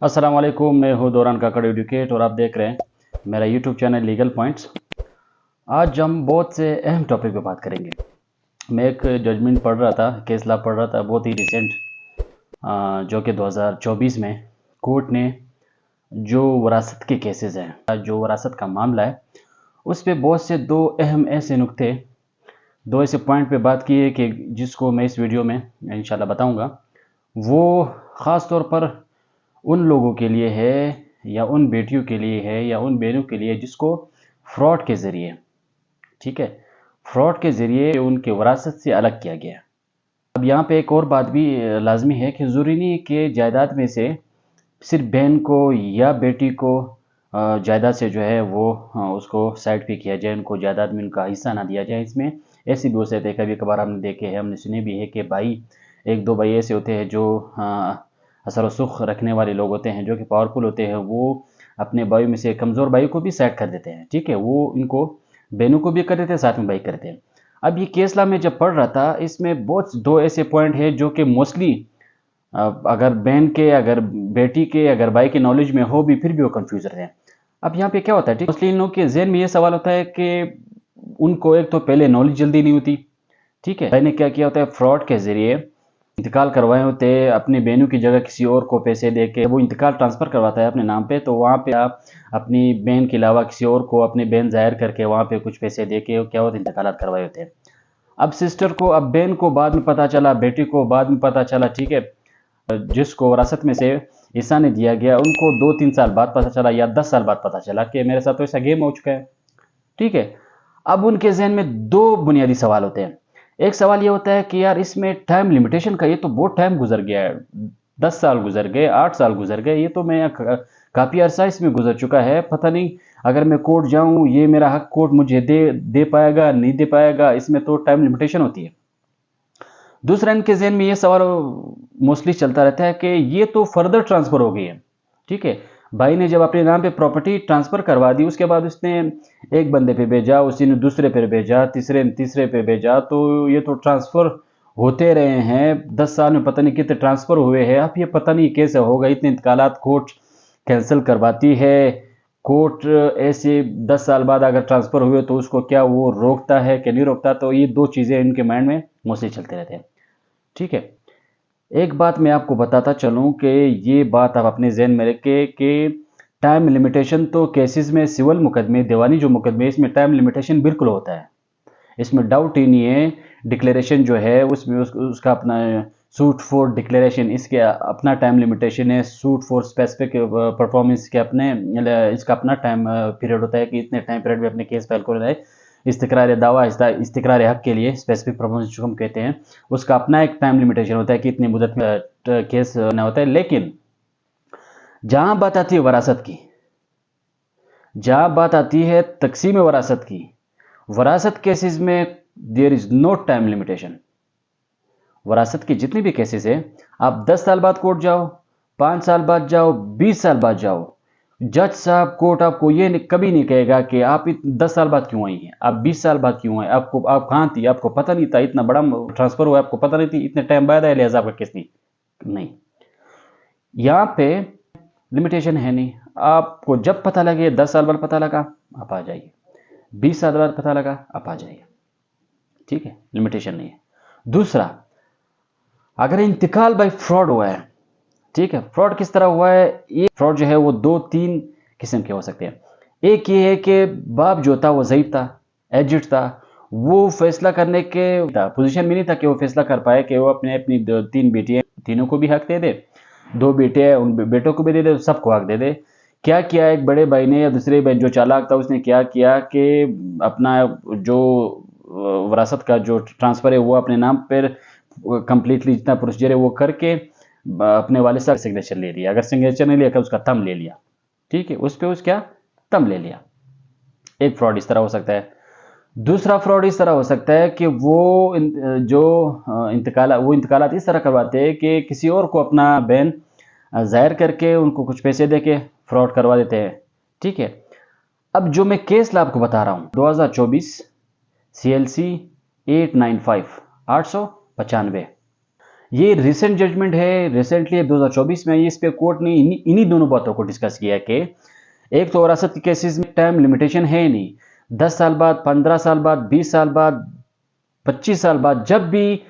अस्सलाम वालेकुम, मैं हूँ दौरान काकड़ एडुकेट और आप देख रहे हैं मेरा यूट्यूब चैनल लीगल पॉइंट्स। आज हम बहुत से अहम टॉपिक पे बात करेंगे। मैं एक जजमेंट पढ़ रहा था, केस लॉ पढ़ रहा था, बहुत ही रिसेंट, जो कि 2024 में कोर्ट ने जो वरासत के केसेस हैं, जो वरासत का मामला है, उस पर बहुत से दो अहम ऐसे नुक्ते, दो ऐसे पॉइंट पे बात की है कि जिसको मैं इस वीडियो में इंशाल्लाह बताऊंगा। वो ख़ास तौर पर उन लोगों के लिए है या उन बेटियों के लिए है या उन बहनों के लिए जिसको फ्रॉड के ज़रिए, ठीक है, फ्रॉड के ज़रिए उनके वरासत से अलग किया गया। अब यहाँ पे एक और बात भी लाजमी है कि ज़रूरी नहीं कि जायदाद में से सिर्फ बहन को या बेटी को जायदाद से जो है वो उसको साइड पे किया जाए, उनको जायदाद में उनका हिस्सा ना दिया जाए। इसमें ऐसी भी हो सकते हैं, कभी कभार हमने देखे हैं, हमने सुने भी है कि भाई, एक दो भाई ऐसे होते हैं जो असर व सुख रखने वाले लोग होते हैं, जो कि पावरफुल होते हैं, वो अपने भाई में से कमज़ोर भाई को भी साइड कर देते हैं, ठीक है, वो इनको बहनों को भी कर देते हैं, साथ में भाई कर देते हैं। अब ये केस लॉ में जब पढ़ रहा था, इसमें बहुत दो ऐसे पॉइंट है जो कि मोस्टली अगर बहन के, अगर बेटी के, अगर भाई के नॉलेज में हो भी, फिर भी वो कंफ्यूज रहते हैं। अब यहाँ पे क्या होता है, ठीक, मोस्टली इन लोगों के जहन में ये सवाल होता है कि उनको एक तो पहले नॉलेज जल्दी नहीं होती, ठीक है, भाई ने क्या किया होता है, फ्रॉड के जरिए इंतकाल करवाए होते हैं, अपनी बहनों की जगह किसी और को पैसे दे के वो इंतकाल ट्रांसफ़र करवाता है अपने नाम पे, तो वहाँ पे आप अपनी बहन के अलावा किसी और को अपनी बहन जाहिर करके वहाँ पे कुछ पैसे दे के क्या होते इंतकालात करवाए होते हैं। अब सिस्टर को, अब बहन को बाद में पता चला, बेटी को बाद में पता चला, ठीक है, जिसको विरासत में से हिस्सा नहीं दिया गया, उनको 2-3 साल बाद पता चला या 10 साल बाद पता चला कि मेरे साथ तो ऐसा गेम हो चुका है, ठीक है। अब उनके जहन में दो बुनियादी सवाल होते हैं। एक सवाल ये होता है कि यार इसमें टाइम लिमिटेशन का, ये तो बहुत टाइम गुजर गया है, 10 साल गुजर गए, 8 साल गुजर गए, ये तो मैं काफ़ी अरसा इसमें गुजर चुका है, पता नहीं अगर मैं कोर्ट जाऊं ये मेरा हक कोर्ट मुझे दे पाएगा नहीं दे पाएगा, इसमें तो टाइम लिमिटेशन होती है। दूसरा, इनके जहन में ये सवाल मोस्टली चलता रहता है कि ये तो फर्दर ट्रांसफ़र हो गई है, ठीक है, भाई ने जब अपने नाम पे प्रॉपर्टी ट्रांसफ़र करवा दी, उसके बाद उसने एक बंदे पे भेजा, उसी ने दूसरे पे भेजा, तीसरे पे भेजा, तो ये तो ट्रांसफ़र होते रहे हैं, 10 साल में पता नहीं कितने ट्रांसफ़र हुए हैं। अब ये पता नहीं कैसे होगा, इतने इंतकालात कोर्ट कैंसिल करवाती है, कोर्ट ऐसे 10 साल बाद अगर ट्रांसफ़र हुए तो उसको क्या वो रोकता है कि नहीं रोकता, तो ये दो चीज़ें इनके माइंड में मोस्टली चलते रहते हैं, ठीक है। एक बात मैं आपको बताता चलूं कि ये बात आप अपने जहन में रखें कि टाइम लिमिटेशन तो केसेस में, सिविल मुकदमे, दीवानी जो मुकदमे, इसमें टाइम लिमिटेशन बिल्कुल होता है, इसमें डाउट ही नहीं है। डिक्लेरेशन जो है उसमें उसका अपना सूट फॉर डिक्लेरेशन, इसके अपना टाइम लिमिटेशन है, सूट फॉर स्पेसिफिक परफॉर्मेंस के अपने, इसका अपना टाइम पीरियड होता है कि इतने टाइम पीरियड में अपने केस फाइल करना है। इस्तिक़रार दावा, इस्तिक़रार हक के लिए स्पेसिफिक परफॉर्मेंस जो हम कहते हैं, उसका अपना एक टाइम लिमिटेशन होता है कि इतनी मुदत में केस ना होता है। लेकिन जहां बात आती है वरासत की, जहां बात आती है तकसीम वरासत की, वरासत केसेस में there is no time limitation. वरासत के जितने भी केसेस है, आप 10 साल बाद कोर्ट जाओ, 5 साल बाद जाओ, 20 साल बाद जाओ, जज साहब, कोर्ट आपको ये कभी नहीं कहेगा कि आप 10 साल बाद क्यों आई हैं, आप 20 साल बाद क्यों आए, आपको, आप कहाँ थी, आपको पता नहीं था, इतना बड़ा ट्रांसफर हुआ आपको पता नहीं थी, इतने टाइम बाद आया लिहाजा आपका केस नहीं। यहाँ पे लिमिटेशन है नहीं, आपको जब पता लगे, 10 साल बाद पता लगा आप आ जाइए, 20 साल बाद पता लगा आप आ जाइए, ठीक है, लिमिटेशन नहीं है। दूसरा, अगर इंतकाल बाय फ्रॉड हुआ है, ठीक है, फ्रॉड किस तरह हुआ है, ये फ्रॉड जो है वो 2-3 किस्म के हो सकते हैं। एक ये है कि बाप जो था वो ज़ईफ़ था, एजिड था, वो फैसला करने के पोजीशन में नहीं था कि वो फैसला कर पाए कि वो अपने अपनी 3 बेटियां, तीनों को भी हक दे दे, 2 बेटे हैं उन बेटों को भी दे दे, सबको हक दे दे। क्या किया एक बड़े भाई ने या दूसरे भाई जो चालाक था उसने क्या किया कि अपना जो विरासत का जो ट्रांसफ़र है वो अपने नाम पर कंप्लीटली जितना प्रोसीजर है वो करके अपने वाले साहब सिग्नेचर ले लिया, अगर सिग्नेचर नहीं लिया उसका थंब ले लिया, ठीक है, उस पर उसका थंब ले लिया। एक फ्रॉड इस तरह हो सकता है। दूसरा फ्रॉड इस तरह हो सकता है कि वो जो इंतकालात इस तरह करवाते हैं कि किसी और को अपना बहन जाहिर करके उनको कुछ पैसे दे के फ्रॉड करवा देते हैं, ठीक है। अब जो मैं केस आपको बता रहा हूँ, 2024 CLC 895 895, ये रिसेंट जजमेंट है, रिसेंटली 2024 में आई। इस पे कोर्ट ने इन्हीं दोनों बातों को डिस्कस किया कि एक तो वरासत के केसेस में टाइम लिमिटेशन है ही नहीं, 10 साल बाद, 15 साल बाद, 20 साल बाद, 25 साल बाद जब भी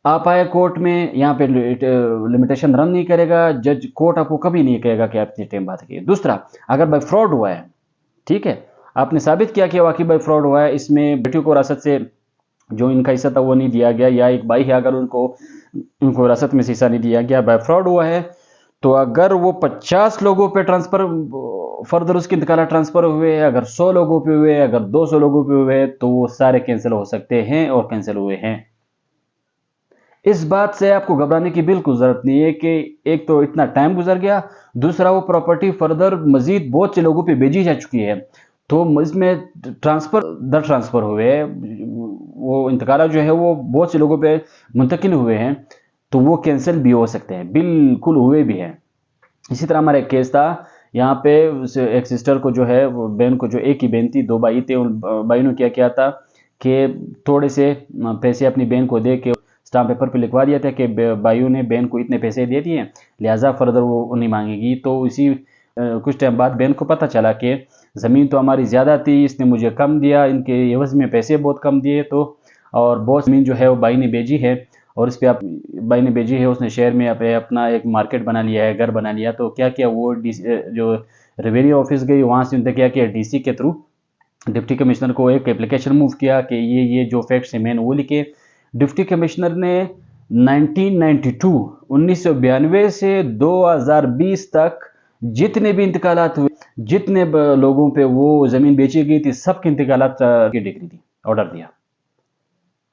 आप आए कोर्ट में, यहाँ पे लिमिटेशन रन नहीं करेगा। जज कोर्ट आपको कभी नहीं कहेगा कि आप इतने टाइम बाद किए। दूसरा, अगर बाई फ्रॉड हुआ है, ठीक है, आपने साबित किया कि वाकई बाई फ्रॉड हुआ है, इसमें बेटियों को विरासत से जो इनका हिस्सा था वो नहीं दिया गया, या एक भाई है अगर उनको विरासत में हिस्सा नहीं दिया गया, बाई फ्रॉड हुआ है, तो अगर वो 50 लोगों पे ट्रांसफर, फर्दर उसके इंतकाल ट्रांसफर हुए, अगर 100 लोगों पे हुए, अगर 200 लोगों पे हुए, तो वो सारे कैंसिल हो सकते हैं और कैंसिल हुए हैं। इस बात से आपको घबराने की बिल्कुल जरूरत नहीं है कि एक तो इतना टाइम गुजर गया, दूसरा वो प्रॉपर्टी फर्दर मजीद बहुत से लोगों पे भेजी जा चुकी है, तो इसमें ट्रांसफर दर ट्रांसफर हुए, वो इंतकाल जो है वो बहुत से लोगों पे मुंतकिल हुए हैं, तो वो कैंसिल भी हो सकते हैं, बिल्कुल हुए भी हैं। इसी तरह हमारा एक केस था, यहाँ पे एक सिस्टर को जो है, वो बहन को, जो एक ही बहन थी, दो भाई थे, उन भाई ने क्या किया था कि थोड़े से पैसे अपनी बहन को दे के स्टाम्प पेपर पे लिखवा दिया था कि भाइयों ने बहन को इतने पैसे दे दिए, लिहाजा फर्दर वो नहीं मांगेगी। तो इसी कुछ टाइम बाद बहन को पता चला कि ज़मीन तो हमारी ज़्यादा थी, इसने मुझे कम दिया, इनके एवज में पैसे बहुत कम दिए, तो और बहुत ज़मीन जो है वो भाई ने बेची है, और इस पे आप भाई ने भेजी है, उसने शहर में अपना एक मार्केट बना लिया है, घर बना लिया। तो क्या किया वो जो रेवेन्यू ऑफिस गई, वहाँ से उनने क्या किया, डीसी के थ्रू डिप्टी कमिश्नर को एक एप्लीकेशन मूव किया कि ये जो फैक्ट्स हैं मैंने वो लिखे। डिप्टी कमिश्नर ने 1992 से 2020 तक जितने भी इंतकालात हुए, जितने लोगों पे वो ज़मीन बेची गई थी, सबके इंतकालात की डिग्री दी, ऑर्डर दिया।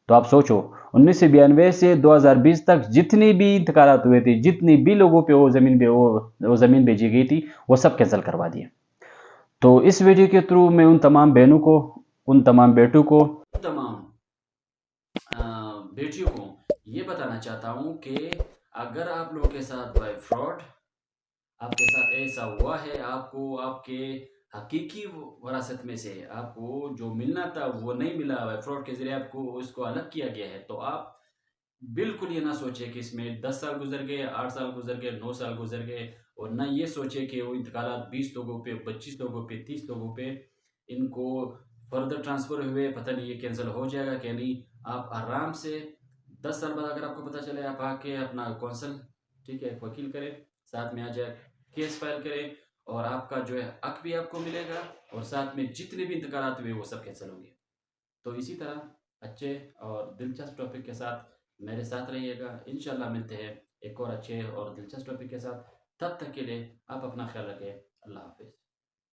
तो आप सोचो, 1992 से 2020 तक जितनी भी इंतकालात हुए थे, जितनी भी लोगों पे वो ज़मीन बेची गई थी, वो सब कैंसिल करवा दिए। तो इस वीडियो के थ्रू मैं उन तमाम बहनों को, उन तमाम बेटों को, उन तमाम अ, बेटियों को ये बताना चाहता हूँ कि अगर आप लोगों के साथ बाय फ्रॉड आपके साथ ऐसा हुआ है, आपको आपके हकीकी वरासत में से आपको जो मिलना था वो नहीं मिला, बाय फ्रॉड के जरिए आपको उसको अलग किया गया है, तो आप बिल्कुल ये ना सोचे कि इसमें 10 साल गुजर गए, 8 साल गुजर गए, 9 साल गुजर गए, और ना ये सोचे कि वो इंतकालात 20 लोगों पे, 25 लोगों पे, 30 लोगों पे इनको फर्दर ट्रांसफर हुए, पता नहीं ये कैंसिल हो जाएगा क्या नहीं। आप आराम से 10 साल बाद अगर आपको पता चले, आप आके अपना कौंसल, ठीक है, वकील करें, साथ में आ जाए केस फाइल करें, और आपका जो है हक भी आपको मिलेगा, और साथ में जितने भी इंतकालात हुए वो सब कैंसिल होंगे। तो इसी तरह अच्छे और दिलचस्प टॉपिक के साथ मेरे साथ रहिएगा। इंशाल्लाह मिलते हैं एक और अच्छे और दिलचस्प टॉपिक के साथ। तब तक के लिए आप अपना ख्याल रखें। अल्लाह हाफ़िज़।